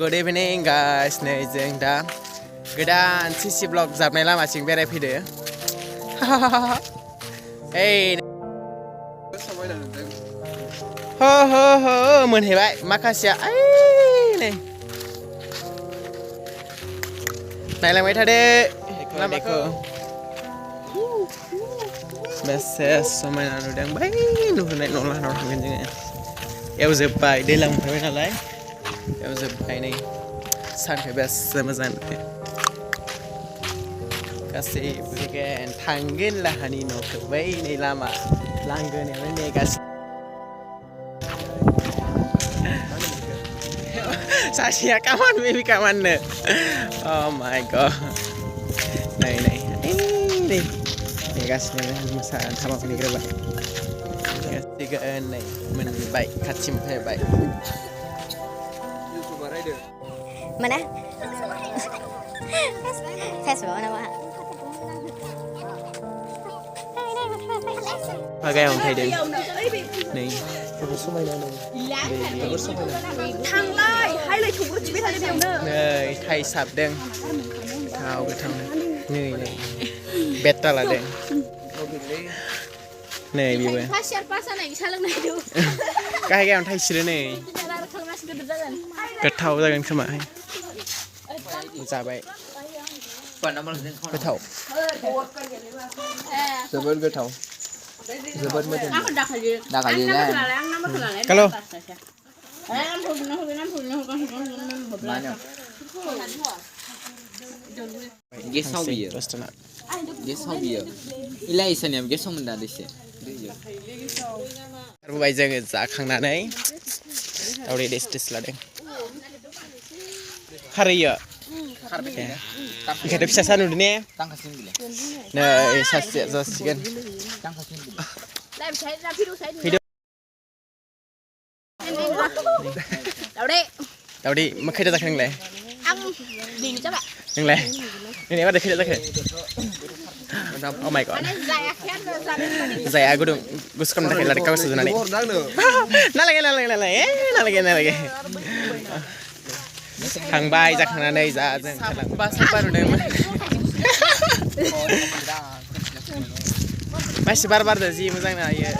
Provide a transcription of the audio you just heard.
Good evening guys, नै जों दा गोदान CC ब्लग जाबनाय लामाथिं बेरायफैदो। Hey हो मोनहैबाय माखासेया नै नायलांबाय थादो लामाखौ बेसे समायना नुदों बै नुहुरनाय न' लाहानाव थांगोन जोङो एवजोब्बाय दैज्लां मोनफैबाय नालाय एवजोब्बाय नै सानखौ बेसे मोजां नुदों गासैबो थांगोन लाहानि न'खौ बै नै लामा लांगोनायावनो नेगासिनो सासेया kawan baby kawan no oh my god này đi negasnya masakan sama ini kira tiga này mình baik kacim hay baik mana Facebook nama pakai ông thầy đến này थांलाय हायलाय थौबो थिबाय थादो बेयावनो नै थाइ साबदों थाव गोथां नै बेटा लादों नै बेबो फासियार पास जानायनि सा लोंनाय दं गाहाय गाहायावनो थाइसिरो नै गोथाव जागोन खोमा जाबाय गोथाव जोबोद गोथाव जोबोद मोजां दाखालि kalau Gesau biar, gesau biar. Ilah isannya gesau mendadisi. Rubai जोङो जाखांनानै दावदै देस लादों खारैयो बेखायनो फिसा नुदों ने Tangkasin gila. नै सासे जासिगोन Tangkasin gila. दावदै मा खैथा जाखो नोंलाय आं दिनै जाबाय नोंलाय नोंलाय मा खैथा जाखो oh my god जाया गुदुं गुसु खालामनो थाखाय लादों कागज सुजुनानै नालागे थांबाय जाखांनानै जा जों साफा साफा नुदोंमोन मानसि बार बारदो जि मोजां नायो